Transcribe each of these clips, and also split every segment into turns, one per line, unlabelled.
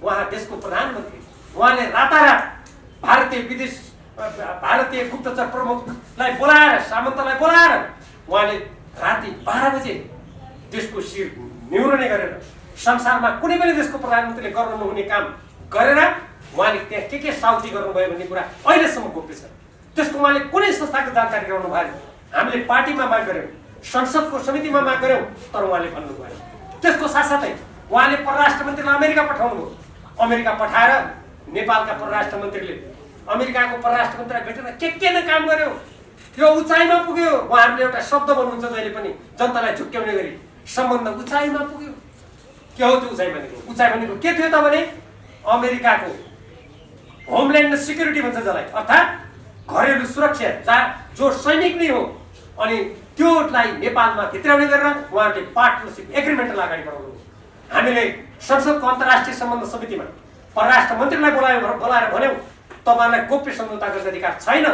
उहाँ देशको प्रधानमन्त्री, उहाँले रातारात भारतीय गुप्तचर प्रमुखलाई बोलाएर, सामन्तलाई बोलाएर उहाँले राति 12 बजे देशको शिर निहुर्ने गरेर संसारमा कुनै पनि देशको प्रधानमन्त्रीले गर्न नहुने काम गरेर उहाँले त्यहाँ के साउथी गर्नुभयो भन्ने कुरा अहिलेसम्म गोप्य छ। त्यसको उहाँले कुनै संस्थाको जानकारी गराउनु भएन। हामीले पार्टीमा माग गर्यौँ, संसदको समितिमा माग गर्यौँ, तर उहाँले भन्नु भएन। त्यसको साथसाथै उहाँले परराष्ट्र मन्त्रीलाई अमेरिका पठाउनुभयो। अमेरिका पठाएर नेपालका परराष्ट्र मन्त्रीले अमेरिकाको परराष्ट्र मन्त्रीलाई भेटेर के न काम गर्यो। यो उचाइमा पुग्यो। उहाँहरूले एउटा शब्द भन्नुहुन्छ जहिले पनि जनतालाई झुक्क्याउने गरी, सम्बन्ध उचाइमा पुग्यो। के हो त्यो उचाइ भनेको? उचाइ भनेको के थियो त भने अमेरिकाको होमल्यान्ड सिक्युरिटी भन्छ जसलाई, अर्थात् घरेलु सुरक्षा जो सैनिक नै हो, अनि त्योलाई नेपालमा भित्राउने गरेर उहाँहरूले पार्टनरसिप एग्रिमेन्ट अगाडि बढाउनु। हामीले संसदको अन्तर्राष्ट्रिय सम्बन्ध समितिमा परराष्ट्र मन्त्रीलाई बोलाएर भन्यौँ तपाईँलाई गोप्य सम्झौता गर्ने अधिकार छैन।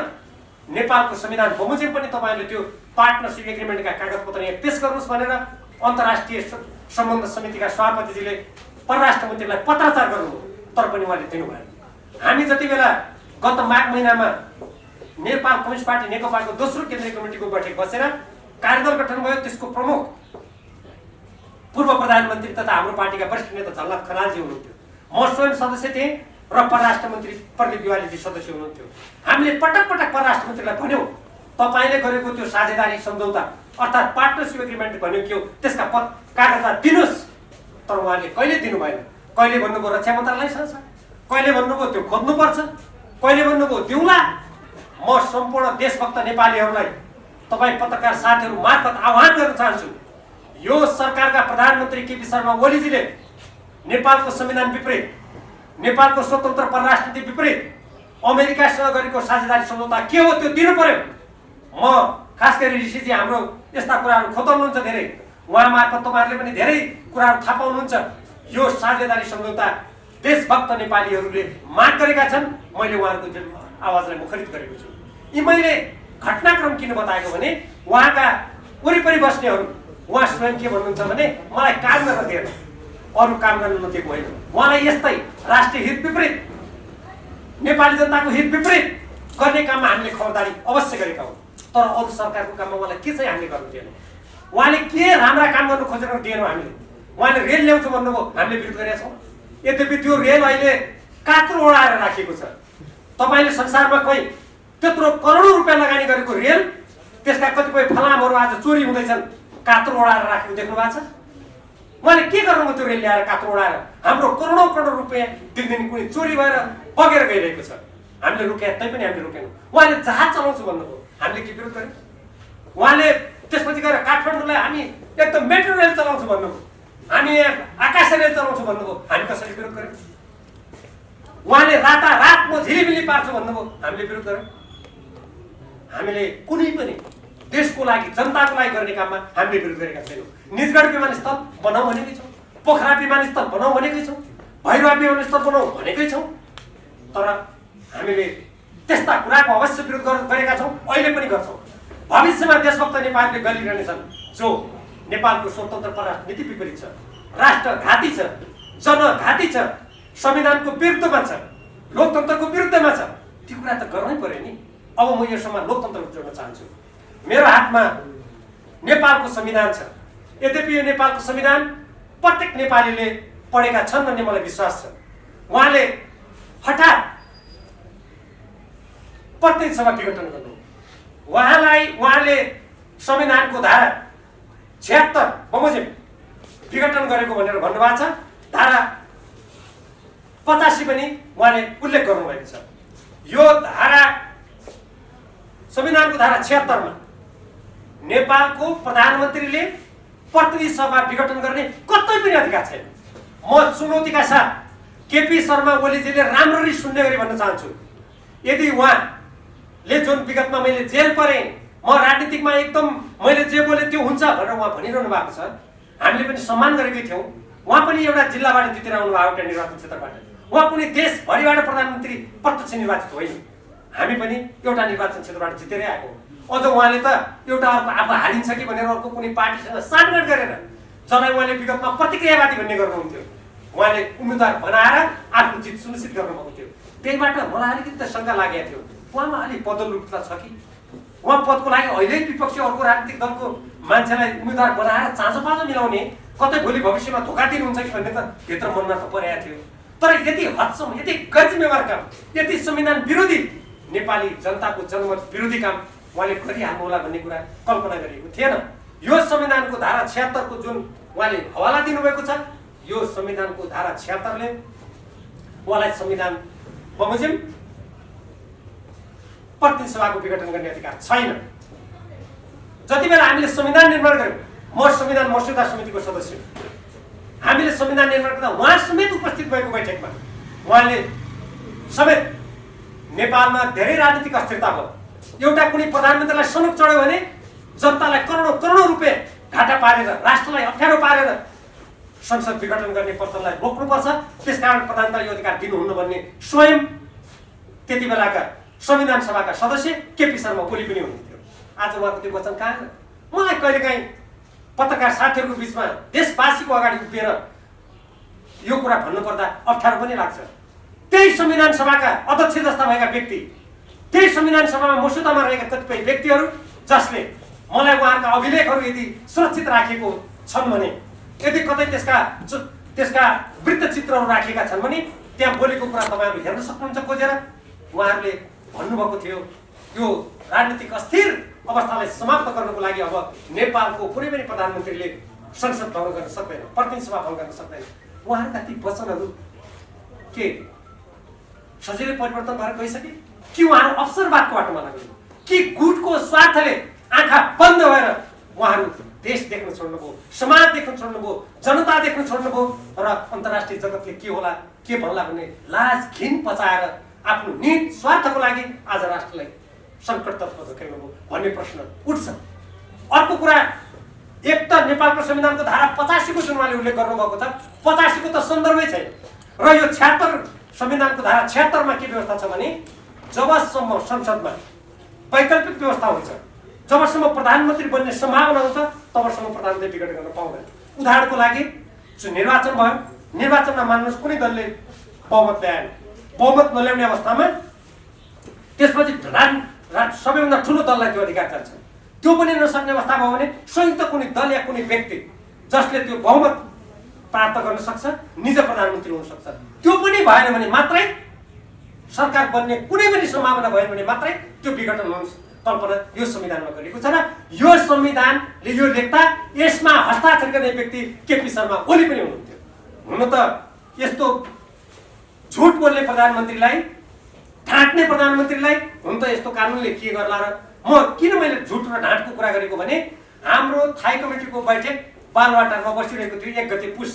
नेपालको संविधान बमोजिम पनि तपाईँहरूले त्यो पार्टनरसिप एग्रिमेन्टका कागजपत्र यहाँ पेश गर्नुहोस् भनेर अन्तर्राष्ट्रिय सम्बन्ध समितिका सभापतिजीले परराष्ट्र मन्त्रीलाई पत्राचार गर्नुभयो, तर पनि उहाँले दिनु भएन। हामी जति बेला गत माघ महिनामा नेपाल कम्युनिस्ट पार्टी नेकपाको दोस्रो केन्द्रीय कमिटीको बैठक बसेर कार्यदल गठन भयो, त्यसको प्रमुख पूर्व प्रधानमन्त्री तथा हाम्रो पार्टीका वरिष्ठ नेता झलनाथ खनालजी हुनुहुन्थ्यो। म स्वयं सदस्य थिएँ र परराष्ट्र मन्त्री प्रदीप दिवालीजी सदस्य हुनुहुन्थ्यो। हामीले पटक पटक परराष्ट्र मन्त्रीलाई भन्यौँ तपाईँले गरेको त्यो साझेदारी सम्झौता अर्थात् पार्टनरसिप एग्रिमेन्ट भन्यो के हो, त्यसका कागजात दिनुहोस्। तर उहाँले कहिले दिनु भएन। कहिले भन्नुभयो रक्षा मन्त्रालयसँग छ, कहिले भन्नुभयो त्यो खोज्नुपर्छ, कहिले भन्नुभयो दिउँला। म सम्पूर्ण देशभक्त नेपालीहरूलाई तपाईँ पत्रकार साथीहरू मार्फत आह्वान गर्न चाहन्छु, यो सरकारका प्रधानमन्त्री केपी शर्मा ओलीजीले नेपालको संविधान विपरीत, नेपालको स्वतन्त्र परराष्ट्र नीति विपरीत अमेरिकासँग गरेको साझेदारी सम्झौता के हो त्यो दिनु पर्यो। म खास गरी ऋषिजी हाम्रो यस्ता कुराहरू खोताउनुहुन्छ धेरै, उहाँ मार्फत तपाईँहरूले पनि धेरै कुराहरू थाहा पाउनुहुन्छ। यो साझेदारी सम्झौता देशभक्त नेपालीहरूले माग गरेका छन्। मैले उहाँहरूको आवाजलाई मुखरित गरेको छु। यी मैले घटनाक्रम किन बताएको भने उहाँका वरिपरि बस्नेहरू उहाँ स्वयं के भन्नुहुन्छ भने मलाई काम गर्न दिएन, अरू काम गर्न नदिएको होइन। उहाँलाई यस्तै राष्ट्रिय हित विपरीत, नेपाली जनताको हित विपरीत गर्ने काममा हामीले खबरदारी अवश्य गरेका हौँ, तर अरू सरकारको काममा उहाँलाई के चाहिँ हामीले गर्नु दिएनौँ। उहाँले के राम्रा काम गर्नु खोजेर दिएनौँ हामीले। उहाँले रेल ल्याउँछु भन्नुभयो, हामीले विरोध गरेका छौँ। यद्यपि त्यो रेल अहिले कात्रो ओढाएर राखिएको छ। तपाईँले संसारमा कोही त्यत्रो करोडौँ रुपियाँ लगानी गरेको रेल, त्यसका कतिपय फलामहरू आज चोरी हुँदैछन्, कात्रो ओढाएर राखेको देख्नु भएको छ। उहाँले के गर्नुभयो त्यो रेल ल्याएर कात्रो ओढाएर? हाम्रो करोडौँ करोड रुपियाँ दिन कुनै चोरी भएर बगेर गइरहेको छ। हामीले रोक्या तैपनि हामीले रोकेनौँ। उहाँले जहाज चलाउँछु भन्नुभयो, हामीले के विरोध गर्यौँ? उहाँले त्यसपछि गएर काठमाडौँलाई हामी एकदम मेट्रो रेल चलाउँछु भन्नुभयो, हामी आकाश रेल चलाउँछु भन्नुभयो, हामी कसरी विरोध गर्यौँ? उहाँले रातारात म झिलिमिली पार्छु भन्नुभयो, हामीले विरोध गर्यौँ। हामीले कुनै पनि देशको लागि, जनताको लागि गर्ने काममा हामीले विरोध गरेका छैनौँ। निजगढ विमानस्थल बनाऊ भनेकै छौँ, पोखरा विमानस्थल बनाऊ भनेकै छौँ, भैरवा विमानस्थल बनाऊ भनेकै छौँ, तर हामीले त्यस्ता कुराको अवश्य विरोध गरेका छौँ, अहिले पनि गर्छौँ। भविष्यमा देशभक्त नेपालीले गरिरहनेछन् जो नेपालको स्वतन्त्र परराष्ट्र नीति विपरीत छ, राष्ट्रघाती छ, जनघाती छ, संविधानको विरुद्धमा छ, लोकतन्त्रको विरुद्धमा छ। त्यो कुरा त गर्नै पर्यो नि। अब म यसमा लोकतन्त्र जोड्न चाहन्छु। मेरो हातमा नेपालको संविधान छ। यद्यपि यो नेपालको संविधान प्रत्येक नेपालीले पढेका छन् भन्ने मलाई विश्वास छ। उहाँले हठात प्रत्येक सभा विघटन गर्नु, उहाँले संविधानको धारा 76 बमोजिम विघटन गरेको भनेर भन्नुभएको छ। धारा 85 पनि उहाँले उल्लेख गर्नुभएको छ। यो धारा संविधानको धारा 76 मा नेपालको प्रधानमन्त्रीले प्रतिनिधि सभा विघटन गर्ने कतै पनि अधिकार छैन। म चुनौतीका साथ केपी शर्मा ओलीजीले राम्ररी सुन्ने गरी भन्न चाहन्छु, यदि उहाँले जुन विगतमा मैले जेल परेँ, म राजनीतिकमा एकदम मैले जे बोले त्यो हुन्छ भनेर उहाँ भनिरहनु भएको छ, हामीले पनि सम्मान गरेकै थियौँ। उहाँ पनि एउटा जिल्लाबाट जितेर आउनु भएको एउटा निर्वाचन क्षेत्रबाट, उहाँ कुनै देशभरिबाट प्रधानमन्त्री प्रत्यक्ष निर्वाचित होइन, हामी पनि एउटा निर्वाचन क्षेत्रबाट जितेरै आएको। अझ उहाँले त एउटा अब हारिन्छ कि भनेर अर्को कुनै पार्टीसँग साँठगाँठ गरेर जसलाई उहाँले विगतमा प्रतिक्रियावादी भन्ने गर्नुहुन्थ्यो, उहाँले उम्मेदवार बनाएर आफ्नो जित सुनिश्चित गर्नुभएको थियो। त्यहीबाट मलाई अलिकति त शङ्का लागेको थियो, उहाँमा अलिक पदोन्मुखता छ कि उहाँ पदको लागि अहिले विपक्षी अर्को राजनीतिक दलको मान्छेलाई उम्मेदवार बनाएर चाँजोपाँजो मिलाउने, कतै भोलि भविष्यमा धोका दिनुहुन्छ कि भन्ने त भित्र मनमा त परेको थियो। तर यति हदसम्म, यति गैरजिम्मेवार काम, यति संविधान विरोधी, नेपाली जनताको जनमत विरोधी काम उहाँले गरिहाल्नु होला भन्ने कुरा कल्पना गरिएको थिएन। यो संविधानको धारा 76 को जुन उहाँले हवाला दिनुभएको छ, यो संविधानको धारा 76 ले उहाँलाई संविधान बमोजिम प्रतिनिधि सभाको विघटन गर्ने अधिकार छैन। जति बेला हामीले संविधान निर्माण गर्यौं, म संविधान मस्यौदा समितिको सदस्य, हामीले संविधान निर्माण गर्दा उहाँ समेत उपस्थित भएको बैठकमा उहाँले समेत नेपालमा धेरै राजनीतिक अस्थिरता भयो, एउटा कुनै प्रधानमन्त्रीलाई सनक चढ्यो भने जनतालाई करोडौं रुपियाँ घाटा पारेर, राष्ट्रलाई अप्ठ्यारो पारेर संसद विघटन गर्ने प्रचलनलाई रोक्नुपर्छ, त्यसकारण प्रधानमन्त्रीलाई यो अधिकार दिनुहुन्न भन्ने स्वयं त्यति बेलाका संविधान सभाका सदस्य केपी शर्मा ओली पनि हुनुहुन्थ्यो। आज उहाँको त्यो वचन कहाँ? मलाई कहिलेकाहीँ पत्रकार साथीहरूको बिचमा देशवासीको अगाडि उभिएर यो कुरा भन्नुपर्दा अप्ठ्यारो पनि लाग्छ। त्यही संविधान सभाका अध्यक्ष जस्ता भएका व्यक्ति, त्यही संविधान सभामा मस्यौदामा रहेका कतिपय व्यक्तिहरू जसले मलाई उहाँका अभिलेखहरू यदि सुरक्षित राखेको छन् भने, यदि कतै त्यसका वृत्तचित्रहरू राखेका छन् भने त्यहाँ बोलेको कुरा तपाईहरु हेर्न सक्नुहुन्छ खोजेर। उहाँहरूले भन्नुभएको थियो यो राजनीतिक अस्थिर अवस्थालाई समाप्त गर्नको लागि अब नेपालको कुनै पनि प्रधानमन्त्रीले संसद भङ्ग गर्न सक्दैन, प्रतिनिधि सभा भङ्ग गर्न सक्दैन। उहाँहरूका ती वचनहरू के सजिलै परिवर्तन भएर गइसके कि उहाँहरू अवसरवादको बाटोमा लाग्यो कि गुटको स्वार्थले आँखा बन्द भएर उहाँहरू देश देख्न छोड्नुभयो, समाज देख्न छोड्नुभयो, जनता देख्न छोड्नुभयो र अन्तर्राष्ट्रिय जगतले के होला के भन्ला भन्ने लाज घिन पचाएर आफ्नो निहित स्वार्थको लागि आज राष्ट्रलाई सङ्कटतर्फ धकेल्नुभयो भन्ने प्रश्न उठ्छ। अर्को कुरा, एक त नेपालको संविधानको धारा 85 को जुन उहाँले उल्लेख गर्नुभएको छ, 85 को त सन्दर्भै छैन र यो 76 संविधानको धारा 76 मा के व्यवस्था छ भने जबसम्म संसदमा वैकल्पिक व्यवस्था हुन्छ, जबसम्म प्रधानमन्त्री बन्ने सम्भावना हुन्छ, तबसम्म प्रधानमन्त्री विघटन गर्न पाउँदैन। उदाहरणको लागि जो निर्वाचन भयो, निर्वाचनमा मान्नुहोस् कुनै दलले बहुमत ल्याएन, बहुमत नल्याउने अवस्थामा त्यसपछि सबैभन्दा ठुलो दललाई त्यो अधिकार चाहिन्छ। त्यो पनि नसक्ने अवस्था भयो भने संयुक्त कुनै दल या कुनै व्यक्ति जसले त्यो बहुमत प्राप्त गर्न सक्छ, निज प्रधानमन्त्री हुन सक्छ। त्यो पनि भएन भने मात्रै सरकार बन्ने कुनै पनि सम्भावना भएन भने मात्रै त्यो विघटन हुन्छ। कल्पना यो संविधानमा गरिएको छ र यो संविधानले यो लेख्दा यसमा हस्ताक्षर गर्ने व्यक्ति केपी शर्मा ओली पनि हुनुहुन्थ्यो। हुन त यस्तो झुट बोल्ने प्रधानमन्त्रीलाई, ढाँट्ने प्रधानमन्त्रीलाई हुन त यस्तो कानुनले के गर्ला र किन मैले झुट र ढाँटको कुरा गरेको भने हाम्रो थाई कमिटीको बैठक बालवाटारमा बसिरहेको थियो 1 गते पुस।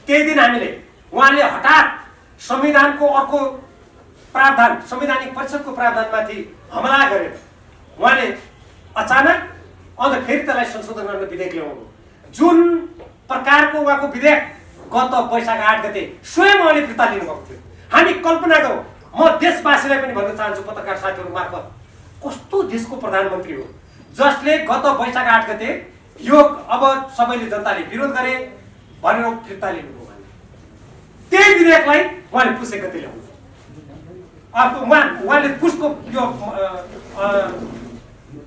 त्यही दिन हामीले उहाँले हठात संविधानको अर्को प्रावधान, संवैधानिक परिषदको प्रावधानमाथि हमला गरेर उहाँले अचानक अन्त फेरि त्यसलाई संशोधन गर्न विधेयक ल्याउनु। जुन प्रकारको उहाँको विधेयक गत वैशाख 8 गते स्वयं उहाँले फिर्ता लिनुभएको थियो। हामी कल्पना गरौँ, म देशवासीलाई पनि भन्न चाहन्छु पत्रकार साथीहरू मार्फत, कस्तो देशको प्रधानमन्त्री हो जसले गत वैशाख 8 गते यो अब सबैले जनताले विरोध गरे भनेर फिर्ता लिनुभयो भने त्यही विधेयकलाई उहाँले पुस 1 गते ल्याउनु। अब उहाँले पुसको यो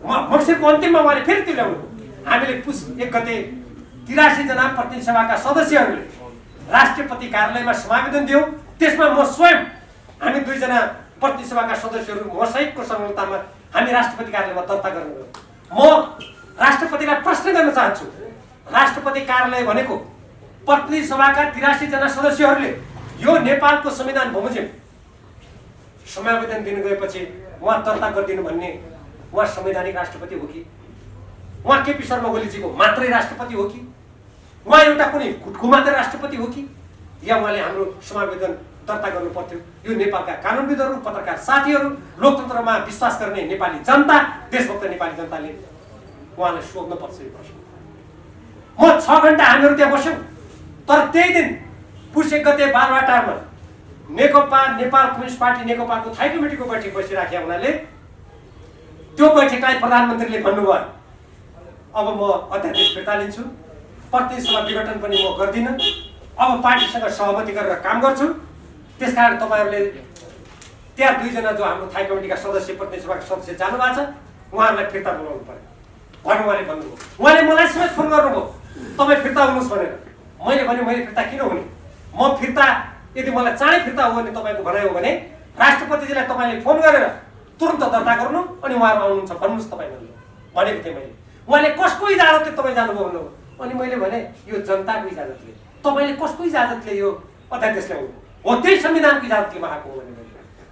मक्सिरको अन्तिममा उहाँले फेरि त्यो ल्याउनु। हामीले पुस 1 गते 83 जना प्रतिनिधि सभाका सदस्यहरूले राष्ट्रपति कार्यालयमा समावेदन दियौँ। त्यसमा म स्वयं, हामी 2 जना प्रतिनिधि सभाका सदस्यहरू मसहितको संलग्नतामा हामी राष्ट्रपति कार्यालयमा दर्ता गर्न गयौँ। म राष्ट्रपतिलाई प्रश्न गर्न चाहन्छु, राष्ट्रपति कार्यालय भनेको प्रतिनिधि सभाका 83 जना सदस्यहरूले यो नेपालको संविधान बमोजिम समावेदन दिनु गएपछि उहाँ दर्ता गरिदिनु भन्ने उहाँ संवैधानिक राष्ट्रपति हो कि उहाँ केपी शर्मा ओलीजीको मात्रै राष्ट्रपति हो कि उहाँ एउटा कुनै गुटको मात्रै राष्ट्रपति हो कि या उहाँले हाम्रो समावेदन दर्ता गर्नु पर्थ्यो? यो नेपालका कानुनविदहरू, पत्रकार साथीहरू, लोकतन्त्रमा विश्वास गर्ने नेपाली जनता, देशभक्त नेपाली जनताले उहाँलाई सोध्न पर्छ यो प्रश्न। म 6 घण्टा हामीहरू त्यहाँ बस्यौँ, तर त्यही दिन पुस 1 गते बालवाटारमा नेकपा, नेपाल कम्युनिस्ट पार्टी नेकपाको थाई कमिटीको बैठक बसिराखे हुनाले त्यो बैठकलाई प्रधानमन्त्रीले भन्नुभयो अब म अध्यादेश फिर्ता लिन्छु, प्रतिनिधि सभा विघटन पनि म गर्दिनँ, अब पार्टीसँग सहमति गरेर काम गर्छु। त्यसकारण तपाईहरुले त्यहाँ दुईजना जो हाम्रो थाई कमिटीका सदस्य प्रतिनिधि सभाका सदस्य जानु भएको छ उहाँहरूलाई फिर्ता बोलाउनु पर्यो भन्नु उहाँले भन्नुभयो। उहाँले मलाई समेत फोन गर्नुभयो तपाईँ फिर्ता हुनुहोस् भनेर। मैले भने मैले फिर्ता किन हुने, म फिर्ता यदि मलाई चाँडै फिर्ता हो भने तपाईँको भनाइ हो भने राष्ट्रपतिजीलाई तपाईँले फोन गरेर तुरन्त दर्ता गर्नु अनि उहाँहरू आउनुहुन्छ भन्नुहोस् तपाईँ भनेको थिएँ मैले। उहाँले कसको इजाजतले तपाईँ जानुभयो भन्नुभयो अनि मैले भने यो जनताको इजाजतले। तपाईँले कसको इजाजतले यो अध्यादेशले आउनु हो, त्यही संविधानको इजाजतले आएको हो भने मैले।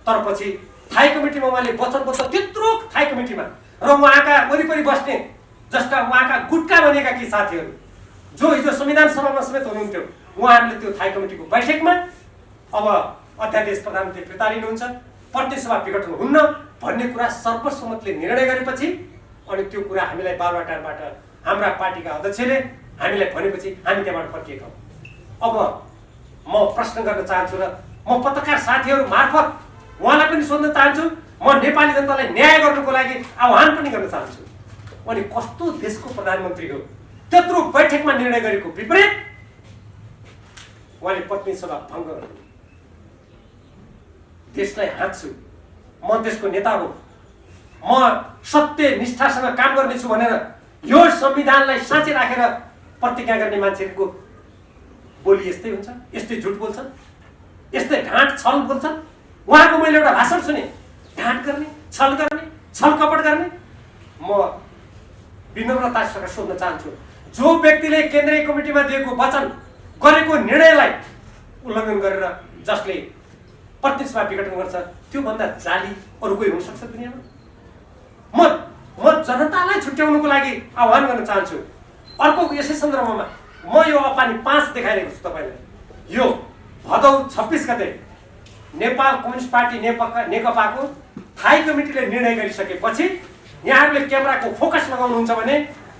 तर पछि थाई कमिटीमा उहाँले वचनबद्ध त्यत्रो थाई कमिटीमा र उहाँका वरिपरि बस्ने जसका उहाँका गुटका बनेका केही साथीहरू जो हिजो संविधान सभामा समेत हुनुहुन्थ्यो उहाँहरूले त्यो थाई कमिटीको बैठकमा अब अध्यादेश प्रधानमन्त्री फिर्ता लिनुहुन्छ, प्रतिनिधि सभा विघटन हुन्न भन्ने कुरा सर्वसम्मतले निर्णय गरेपछि अनि त्यो कुरा हामीलाई बालुवाटारबाट हाम्रा पार्टीका अध्यक्षले हामीलाई भनेपछि हामी त्यहाँबाट फर्किएका हौँ। अब म प्रश्न गर्न चाहन्छु र म पत्रकार साथीहरू मार्फत उहाँलाई पनि सोध्न चाहन्छु, म नेपाली जनतालाई न्याय गर्नुको लागि आह्वान पनि गर्न चाहन्छु। अनि कस्तो देशको प्रधानमन्त्री हो त्यत्रो बैठकमा निर्णय गरेको विपरीत उहाँले प्रतिनिधि सभा भङ्ग गर्नु। देशलाई हाँक्छु, म देशको नेता हो, म सत्य निष्ठासँग काम गर्नेछु भनेर यो संविधानलाई साँच्चै राखेर प्रतिज्ञा गर्ने मान्छेहरूको बोली यस्तै हुन्छ, यस्तै झुट बोल्छन्, यस्तै ढाँट छल बोल्छन्। उहाँको मैले एउटा भाषण सुने, ढाँट गर्ने, छल कपट गर्ने। म विनम्रतासँग सोध्न चाहन्छु, जो व्यक्तिले केन्द्रीय कमिटीमा दिएको वचन गरेको निर्णयलाई उल्लङ्घन गरेर जसले प्रतिनिधि सभा विघटन गर्छ त्योभन्दा जाली अरू कोही हुन सक्छ दुनियाँमा? म जनतालाई छुट्याउनुको लागि आह्वान गर्न चाहन्छु। अर्को यसै सन्दर्भमा म यो अपानी 5 देखाइरहेको छु तपाईँलाई। यो भदौ 26 गते नेपाल कम्युनिस्ट पार्टी नेकपाको थाई कमिटीले निर्णय गरिसकेपछि यहाँहरूले क्यामेराको फोकस लगाउनुहुन्छ भने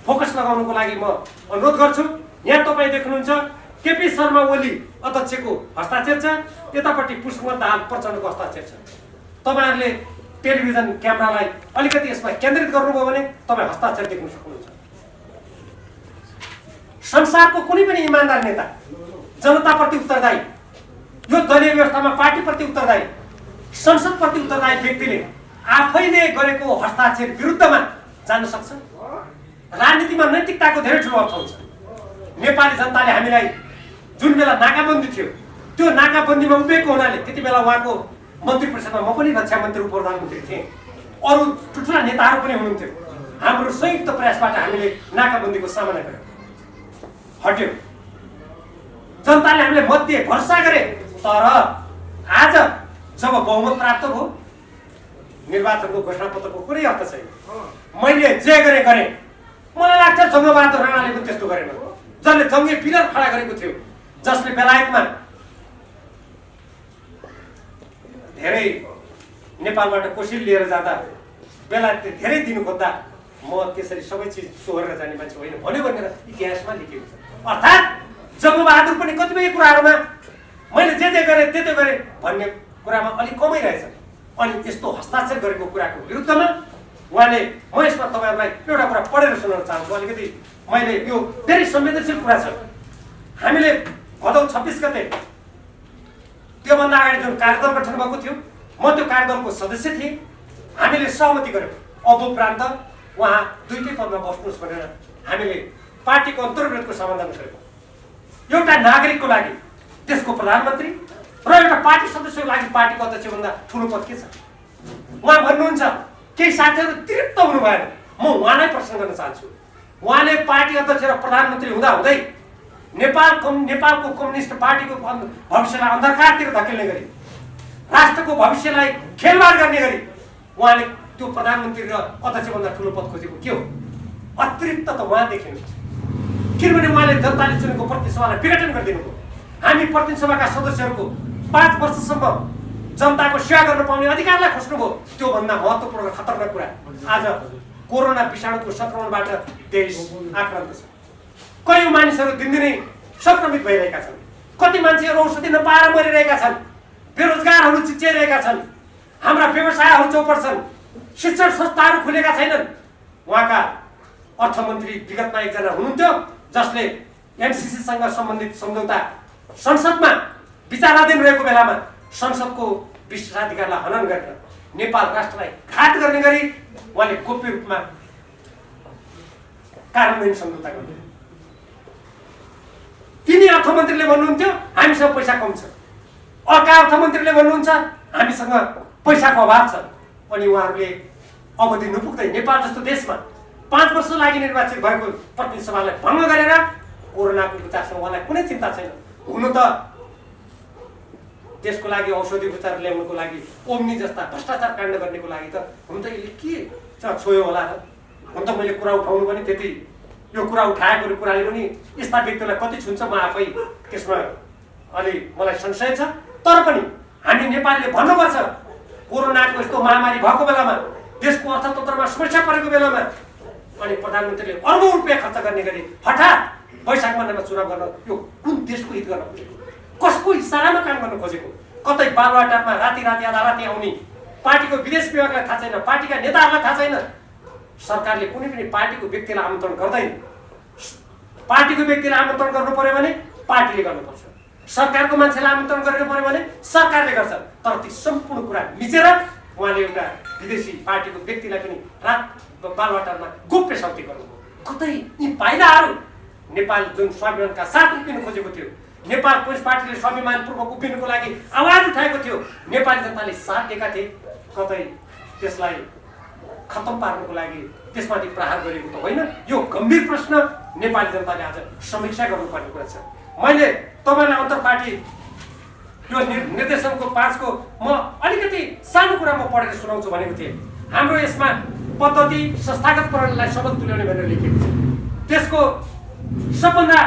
फोकस लगाउनुको लागि म अनुरोध गर्छु। यहाँ तपाईँ देख्नुहुन्छ केपी शर्मा ओली अध्यक्षको हस्ताक्षर छ, यतापट्टि पुष्पकमल दाहाल प्रचण्डको हस्ताक्षर छ। तपाईहरुले टेलिभिजन क्यामेरालाई अलिकति यसमा केन्द्रित गर्नुभयो भने तपाईँ हस्ताक्षर देख्न सक्नुहुन्छ। संसारको कुनै पनि इमानदार नेता, जनताप्रति उत्तरदायी, यो दलीय व्यवस्थामा पार्टीप्रति उत्तरदायी, संसदप्रति उत्तरदायी व्यक्तिले आफैले गरेको हस्ताक्षर विरुद्धमा जान सक्छ? राजनीतिमा नैतिकताको धेरै ठुलो अर्थ हुन्छ। नेपाली जनताले हामीलाई जुन बेला नाकाबन्दी थियो त्यो नाकाबन्दीमा उभिएको हुनाले त्यति बेला उहाँको मन्त्री परिषदमा म पनि रक्षा मन्त्री प्रधानमन्त्री थिएँ, अरू ठुल्ठुला नेताहरू पनि हुनुहुन्थ्यो। हाम्रो संयुक्त प्रयासबाट हामीले नाकाबन्दीको सामना गर्यौँ, हट्यो। जनताले हामीले मत दिए, भरोसा गरे। तर आज जब बहुमत प्राप्त भयो निर्वाचनको घोषणापत्रको कुनै अर्थ छैन। मैले जे गरेँ मलाई लाग्छ जङ्गबहादुर राणाले पनि त्यस्तो गरेन, जसले जङ्गे पिलर खडा गरेको थियो, जसले बेलायतमा धेरै नेपालबाट कोसिल लिएर जाँदा बेलायतले धेरै दिनु खोज्दा म त्यसरी सबै चिज सोहोरेर जाने मान्छे होइन भन्यो भनेर इतिहासमा लेखिएको छ। अर्थात् जङ्गबहादुर पनि कतिपय कुराहरूमा मैले जे गरेँ त्यतै गरेँ भन्ने कुरामा अलिक कमै रहेछ। अनि यस्तो हस्ताक्षर गरेको कुराको विरुद्धमा उहाँले, म यसमा तपाईँहरूलाई एउटा कुरा पढेर सुनाउन चाहन्छु। अलिकति मैले यो धेरै संवेदनशील कुरा छ। हामीले भदौ 26 गते त्योभन्दा अगाडि जुन कार्यदल गठन भएको थियो, म त्यो कार्यदलको सदस्य थिएँ। हामीले सहमति गऱ्यौँ अबोपरान्त उहाँ दुईटै पदमा बस्नुहोस् भनेर हामीले पार्टीको अन्तर्विरोधको समाधान गऱ्यौँ। एउटा नागरिकको लागि देशको प्रधानमन्त्री र एउटा पार्टी सदस्यको लागि पार्टीको अध्यक्षभन्दा ठुलो पद के छ? उहाँ भन्नुहुन्छ, केही साथीहरू तृप्त हुनु भएन। म उहाँलाई प्रश्न गर्न चाहन्छु, उहाँले पार्टी अध्यक्ष र प्रधानमन्त्री हुँदाहुँदै नेपालको कम्युनिस्ट पार्टीको भविष्यलाई अन्धकारतिर धकेल्ने गरी, राष्ट्रको भविष्यलाई खेलवाड गर्ने गरी उहाँले त्यो प्रधानमन्त्री र अध्यक्षभन्दा ठुलो पद खोजेको के हो? अतृप्त त उहाँ देखिनुहुन्छ। किनभने उहाँले जनताले चुनेको प्रतिनिधि सभालाई विघटन गरिदिनु भयो। हामी प्रतिनिधि सभाका सदस्यहरूको 5 वर्षसम्म जनताको सेवा गर्न पाउने अधिकारलाई खोज्नुभयो। त्योभन्दा महत्त्वपूर्ण खतरनाक कुरा, आज कोरोना विषाणुको संक्रमणबाट देश आक्रान्त छ। कयौं मानिसहरू दिनदिनै संक्रमित भइरहेका छन्। कति मान्छेहरू औषधि नपाएर मरिरहेका छन्। बेरोजगारहरू चिच्याइरहेका छन्। हाम्रा व्यवसायहरू चौपट छन्। शिक्षण संस्थाहरू खुलेका छैनन्। उहाँका अर्थमन्त्री विगतमा एकजना हुनुहुन्थ्यो जसले एमसीसीसँग सम्बन्धित सम्झौता संसदमा विचाराधीन रहेको बेलामा संसदको विशेषाधिकारलाई हनन गरेर नेपाल राष्ट्रलाई घात गर्ने गरी उहाँले गोप्य रूपमा कार्यान्वयन सम्झौता गर्नु। तिनी अर्थमन्त्रीले भन्नुहुन्थ्यो हामीसँग पैसा कम छ, अर्का अर्थमन्त्रीले भन्नुहुन्छ हामीसँग पैसाको अभाव छ। अनि उहाँहरूले अवधि नपुग्दै नेपाल जस्तो देशमा 5 वर्ष लागि निर्वाचित भएको प्रतिनिधि सभालाई भङ्ग गरेर कोरोनाको उपचारसँग उहाँलाई कुनै चिन्ता छैन। हुनु त त्यसको लागि औषधि उपचार ल्याउनुको लागि ओम्नी जस्ता भ्रष्टाचार काण्ड गर्नेको लागि त हुन त यसले के छोयो होला र। हुन त मैले कुरा उठाउनु पनि त्यति यो कुरा उठाएको कुराले पनि यस्ता व्यक्तिलाई कति छुन्छ म आफै त्यसमा अलि मलाई संशय छ। तर पनि हामी नेपालले भन्नुपर्छ कोरोनाको यस्तो महामारी भएको बेलामा देशको अर्थतन्त्रमा समस्या परेको बेलामा अनि प्रधानमन्त्रीले अर्बौं रुपियाँ खर्च गर्ने गरी हठात वैशाख महिनामा चुनाव गर्न यो कुन देशको हित गर्न खोजेको, कसको इसारामा काम गर्न खोजेको? कतै बालुवाटारमा राति आधा राति आउने पार्टीको विदेश विभागलाई थाहा छैन, पार्टीका नेताहरूलाई थाहा छैन। सरकारले कुनै पनि पार्टीको व्यक्तिलाई आमन्त्रण गर्दैन। पार्टीको व्यक्तिलाई आमन्त्रण गर्नु पर्यो भने पार्टीले गर्नुपर्छ, सरकारको मान्छेलाई आमन्त्रण गर्नु पर्यो भने सरकारले गर्छ। तर ती सम्पूर्ण कुरा मिचेर उहाँले एउटा विदेशी पार्टीको व्यक्तिलाई पनि रात बालुवाटारमा गोप्य सन्ति गर्नुभयो। कतै यी पाइलाहरू नेपाल जुन स्वाभिमानका साथ उभिनु खोजेको थियो, नेपाल कम्युनिस्ट पार्टीले स्वाभिमानपूर्वक उभिनुको लागि आवाज उठाएको थियो, नेपाली जनताले साथ दिएका थिए, कतै त्यसलाई खत्तम पार्नुको लागि त्यसमाथि प्रहार गरेको त होइन। यो गम्भीर प्रश्न नेपाली जनताले आज समीक्षा गर्नुपर्ने कुरा छ। मैले तपाईँलाई अन्तर्पार्टी यो निर्देशनको 5 को म अलिकति सानो कुरा म पढेर सुनाउँछु भनेको थिएँ। हाम्रो यसमा पद्धति संस्थागत प्रणालीलाई सबल तुल्याउने भनेर लेखिएको छ। त्यसको सबभन्दा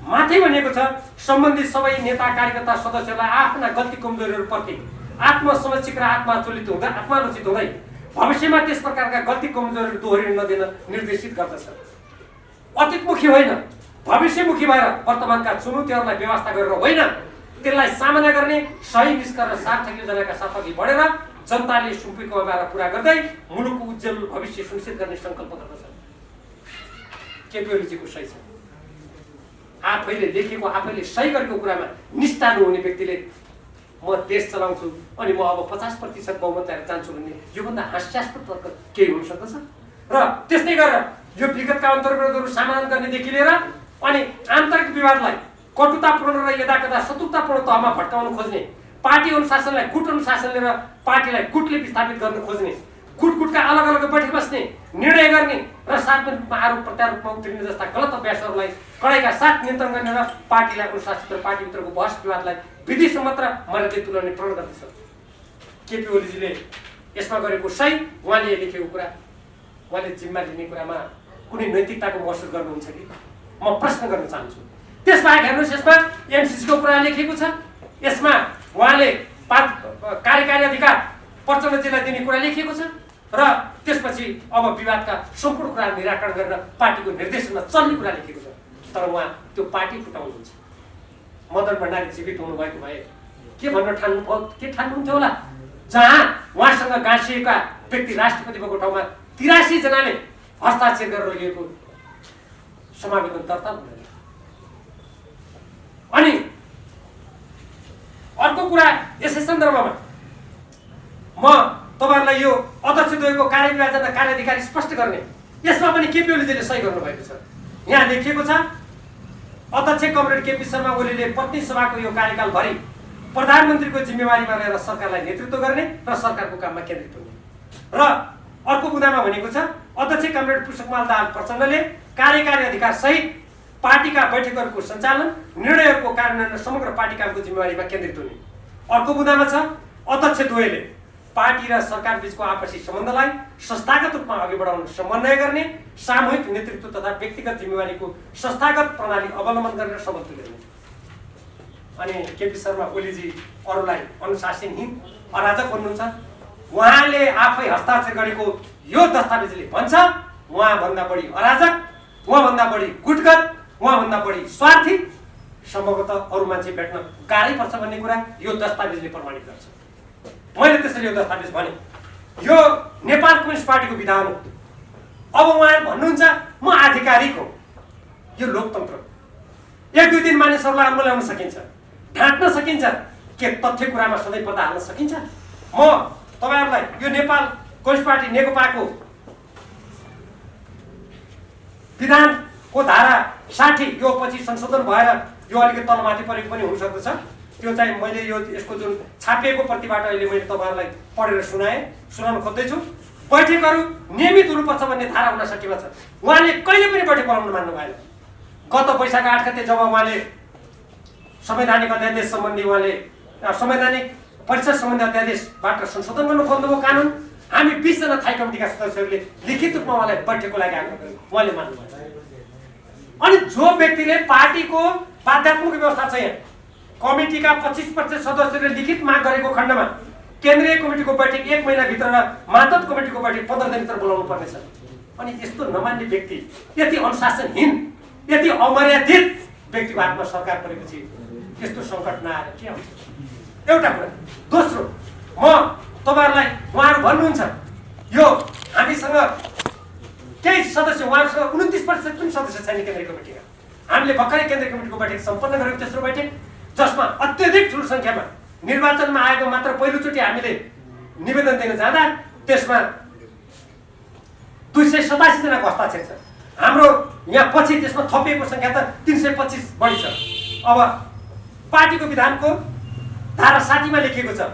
माथि भनेको छ सम्बन्धित सबै नेता कार्यकर्ता सदस्यलाई आफ्ना गल्ती कमजोरीहरूप्रति आत्मसमीक्षक र आत्मालोचित हुँदै भविष्यमा त्यस प्रकारका गल्ती कमजोरीहरू दोहोरिन नदिन निर्देशित गर्दछ। अतीतमुखी होइन, भविष्यमुखी भएर वर्तमानका चुनौतीहरूलाई व्यवस्था गरेर होइन, त्यसलाई सामना गर्ने सही निष्कर्ष र सार्थक योजनाका साथ अघि बढेर जनताले सुम्पेको अगाडा पुरा गर्दै मुलुकको उज्जवल भविष्य सुनिश्चित गर्ने सङ्कल्प गर्दछ। केपी ओलीजीको सही छ। आफैले लेखेको आफैले सही गरेको कुरामा निष्ठा नहुने व्यक्तिले म देश चलाउँछु अनि म अब 50% बहुमत ल्याएर जान्छु भन्ने योभन्दा हास्यास्पद तर्क केही हुन सक्दछ? र त्यस्तै गरेर यो विगतका अन्तर्विरोधहरू समाधान गर्नेदेखि लिएर अनि आन्तरिक विवादलाई कटुतापूर्ण र यदाकदा शत्रुतापूर्ण तहमा भट्काउन खोज्ने, पार्टी अनुशासनलाई गुट अनुशासन लिएर पार्टीलाई गुटले विस्थापित गर्न खोज्ने, गुटका अलग अलग बैठक बस्ने, निर्णय गर्ने र साथमा आरोप प्रत्यारोपमा उत्रिने जस्ता गलत अभ्यासहरूलाई कडाइका साथ नियन्त्रण गर्ने र पार्टीलाई अनुशासित र पार्टीभित्रको बहस विवादलाई विधिसम्मत र मर्यादित तुल्याउने प्रण गर्दछ। केपी ओलीजीले यसमा गरेको सही, उहाँले लेखेको कुरा, उहाँले जिम्मा लिने कुरामा कुनै नैतिकताको महसुस गर्नुहुन्छ कि? म प्रश्न गर्न चाहन्छु। त्यसबाहेक हेर्नुहोस्, यसमा एमसिसीको कुरा लेखेको छ, यसमा उहाँले कार्यकारी अधिकार प्रचण्डजीलाई दिने कुरा लेखिएको छ र त्यसपछि अब विवादका सम्पूर्ण कुरा निराकरण गरेर पार्टीको निर्देशनमा चल्ने कुरा लेखेको छ। तर उहाँ त्यो पार्टी फुटाउनुहुन्छ। मदन भण्डारी जीवित हुनुभएको भए के भन्न ठान्नुहुन्थ्यो होला? जहाँ उहाँसँग गाँसिएका व्यक्ति राष्ट्रपति भएको ठाउँमा 83 जनाले हस्ताक्षर गरेर लिएको समावेदन दर्ता हुँदैन। अनि अर्को कुरा यसै सन्दर्भमा म तपाईहरुलाई यो अध्यक्षद्वयको कार्यविभाजन र कार्याधिकार स्पष्ट गर्ने, यसमा पनि केपी ओलीजीले सही गर्नुभएको छ। यहाँ लेखिएको छ अध्यक्ष कमरेड केपी शर्मा ओलीले प्रतिनिधि सभाको यो कार्यकालभरि प्रधानमन्त्रीको जिम्मेवारीमा रहेर सरकारलाई नेतृत्व गर्ने र सरकारको काममा केन्द्रित हुने। र अर्को बुँदामा भनेको छ अध्यक्ष कमरेड पुष्पकमल दाहाल प्रचण्डले कार्यकारी अधिकार सहित पार्टीका बैठकहरूको सञ्चालन, निर्णयहरूको कार्यान्वयन र समग्र पार्टी कामको जिम्मेवारीमा केन्द्रित हुने। अर्को बुँदामा छ अध्यक्ष द्वयले पार्टी र सरकार बीचको आपसी सम्बन्धलाई संस्थागत रूपमा अघि बढाउन समन्वय गर्ने, सामूहिक नेतृत्व तथा व्यक्तिगत जिम्मेवारीको संस्थागत प्रणाली अवलम्बन गरेर सबल तुल्याउने। अनि केपी शर्मा ओलीजी अरूलाई अनुशासनहीन अराजक भन्नुहुन्छ। उहाँले आफै हस्ताक्षर गरेको यो दस्तावेजले भन्छ उहाँभन्दा बढी अराजक, उहाँभन्दा बढी गुटगत, उहाँभन्दा बढी स्वार्थी सम्भवतः अरू मान्छे भेट्न गाह्रै पर्छ भन्ने कुरा यो दस्तावेजले प्रमाणित गर्छ। मैले त्यसरी यो दस्तावेज भने यो नेपाल कम्युनिस्ट पार्टीको विधान हो। अब उहाँ भन्नुहुन्छ म आधिकारिक हो। यो लोकतन्त्र हो। 1-2 दिन मानिसहरूलाई अम्बो ल्याउन सकिन्छ। ढाँट्न सकिन्छ के तथ्य कुरामा सधैँ पर्दा हाल्न सकिन्छ? म तपाईँहरूलाई यो नेपाल कम्युनिस्ट पार्टी नेकपाको विधानको धारा 60 यो पछि संशोधन भएर यो अलिकति तलमाथि परेको पनि हुन सक्दछ। त्यो चाहिँ मैले यसको जुन छापिएको प्रतिबाट अहिले मैले तपाईँहरूलाई पढेर सुनाउन खोज्दैछु। बैठकहरू नियमित हुनुपर्छ भन्ने धारा हुन सकेको छ। उहाँले कहिले पनि बैठक बोलाउन मान्नु भएन। गत वैशाख 8 गते जब उहाँले संवैधानिक अध्यादेश सम्बन्धी संवैधानिक परिषद सम्बन्धी अध्यादेशबाट संशोधन गर्नु खोज्नुभयो कानुन, हामी 20 जना थाई कमिटीका सदस्यहरूले लिखित रूपमा उहाँलाई बैठकको लागि आग्रह गर्यौँ, उहाँले मान्नु भएन। अनि जो व्यक्तिले पार्टीको बाध्यात्मक व्यवस्था छ, यहाँ कमिटीका 25% सदस्यले लिखित माग गरेको खण्डमा केन्द्रीय कमिटीको बैठक 1 महिनाभित्र र मातहत कमिटीको बैठक 15 दिनभित्र बोलाउनु पर्नेछ। अनि यस्तो नमान्ने व्यक्ति, यति अनुशासनहीन, यति अमर्यादित व्यक्तिको हातमा सरकार परेपछि यस्तो सङ्कट नआएर के हुन्छ? एउटा कुरा। दोस्रो, म तपाईँहरूलाई उहाँहरू भन्नुहुन्छ यो हामीसँग केही सदस्य, उहाँहरूसँग 29% पनि सदस्य छैन केन्द्रीय कमिटीका। हामीले भर्खरै केन्द्रीय कमिटीको बैठक सम्पन्न गरेको तेस्रो बैठक, जसमा अत्यधिक ठुलो सङ्ख्यामा निर्वाचनमा आएको मात्र पहिलोचोटि हामीले निवेदन दिन जाँदा त्यसमा 287 जनाको हस्ताक्षर छ। हाम्रो यहाँ पछि त्यसमा थपिएको सङ्ख्या त 325 बढी छ। अब पार्टीको विधानको धारा 60 मा लेखिएको छ